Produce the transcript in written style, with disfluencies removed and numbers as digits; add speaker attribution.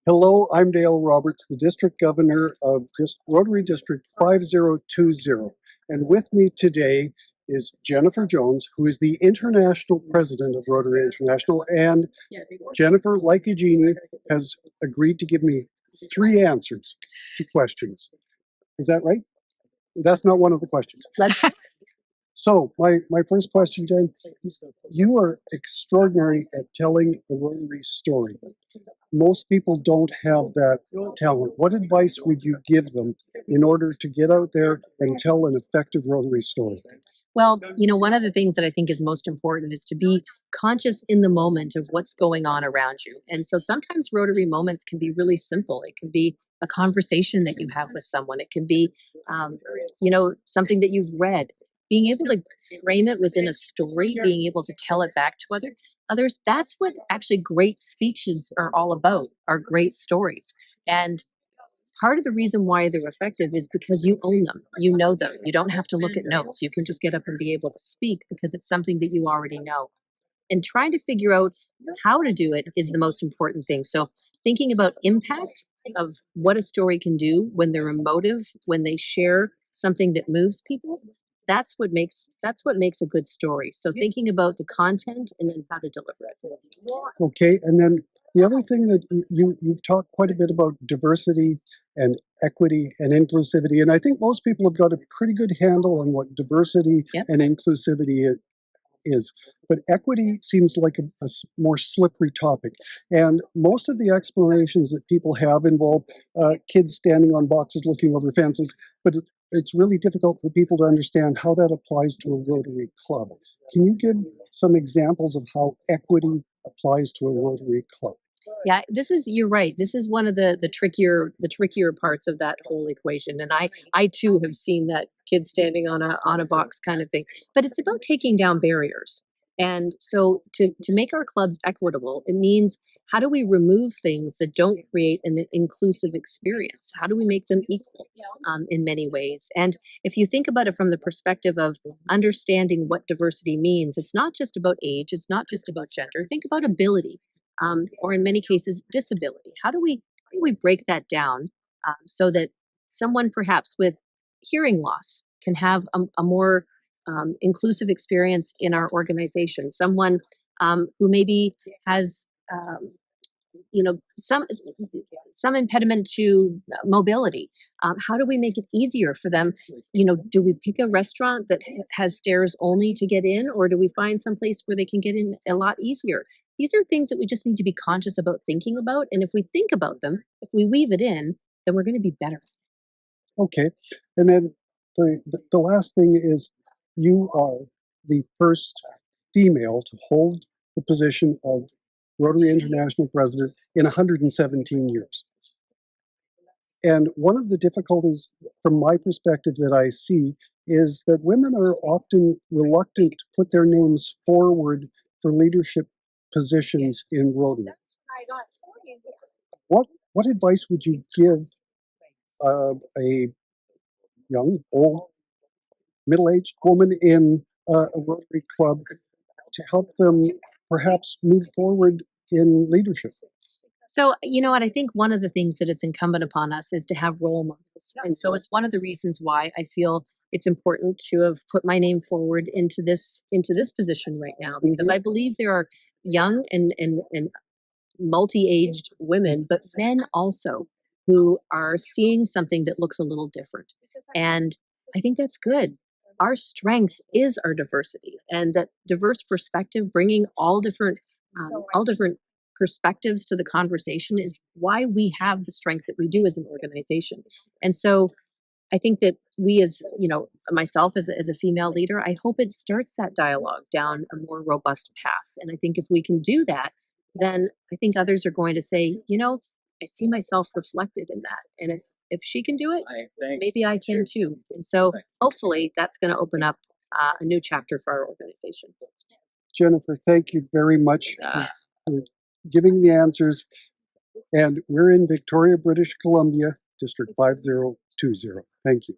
Speaker 1: Hello, I'm Dale Roberts, the District Governor of Rotary District 5020. And with me today is Jennifer Jones, who is the International President of Rotary International. And Jennifer, like Eugenie, has agreed to give me 3 answers to questions. Is that right? That's not one of the questions. So my first question, Jen, you are extraordinary at telling the Rotary story. Most people don't have that talent. What advice would you give them in order to get out there and tell an effective Rotary story?
Speaker 2: Well, one of the things that I think is most important is to be conscious in the moment of what's going on around you. And so sometimes Rotary moments can be really simple. It can be a conversation that you have with someone. It can be, something that you've read. Being able to frame it within a story, being able to tell it back to others, that's what actually great speeches are all about, are great stories. And part of the reason why they're effective is because you own them. You know them. You don't have to look at notes. You can just get up and be able to speak because it's something that you already know. And trying to figure out how to do it is the most important thing. So thinking about impact of what a story can do when they're emotive, when they share something that moves people, that's what makes a good story. So thinking about the content and then how to deliver it.
Speaker 1: Okay, and then the other thing that you've talked quite a bit about diversity and equity and inclusivity, and I think most people have got a pretty good handle on what diversity
Speaker 2: Yep.
Speaker 1: and inclusivity is. But equity seems like a more slippery topic. And most of the explanations that people have involve kids standing on boxes looking over fences, but it's really difficult for people to understand how that applies to a Rotary club. Can you give some examples of how equity applies to a Rotary club?
Speaker 2: Yeah, you're right. This is one of the trickier parts of that whole equation. And I too have seen that kid standing on a box kind of thing. But it's about taking down barriers. And so to make our clubs equitable, it means how do we remove things that don't create an inclusive experience? How do we make them equal in many ways? And if you think about it from the perspective of understanding what diversity means, it's not just about age, it's not just about gender. Think about ability, or in many cases, disability. How do we break that down so that someone perhaps with hearing loss can have a more inclusive experience in our organization? Someone who maybe has some impediment to mobility. How do we make it easier for them? Do we pick a restaurant that has stairs only to get in, or do we find some place where they can get in a lot easier? These are things that we just need to be conscious about thinking about. And if we think about them, if we weave it in, then we're going to be better.
Speaker 1: Okay, and then the last thing is you are the first female to hold the position of Rotary International President in 117 years. And one of the difficulties from my perspective that I see is that women are often reluctant to put their names forward for leadership positions in Rotary. What advice would you give a young, old, middle-aged woman in a Rotary club to help them perhaps move forward in leadership?
Speaker 2: So, you know what? I think one of the things that it's incumbent upon us is to have role models. And so it's one of the reasons why I feel it's important to have put my name forward into this position right now, because I believe there are young and multi-aged women, but men also who are seeing something that looks a little different. And I think that's good. Our strength is our diversity, and that diverse perspective, bringing all different perspectives to the conversation, is why we have the strength that we do as an organization. And so I think that we, as myself as a female leader, I hope it starts that dialogue down a more robust path. And I think if we can do that, then I think others are going to say, I see myself reflected in that. And if she can do it, maybe I can too. And so hopefully that's going to open up a new chapter for our organization.
Speaker 1: Jennifer, thank you very much for giving the answers. And we're in Victoria, British Columbia, District 5020. Thank you.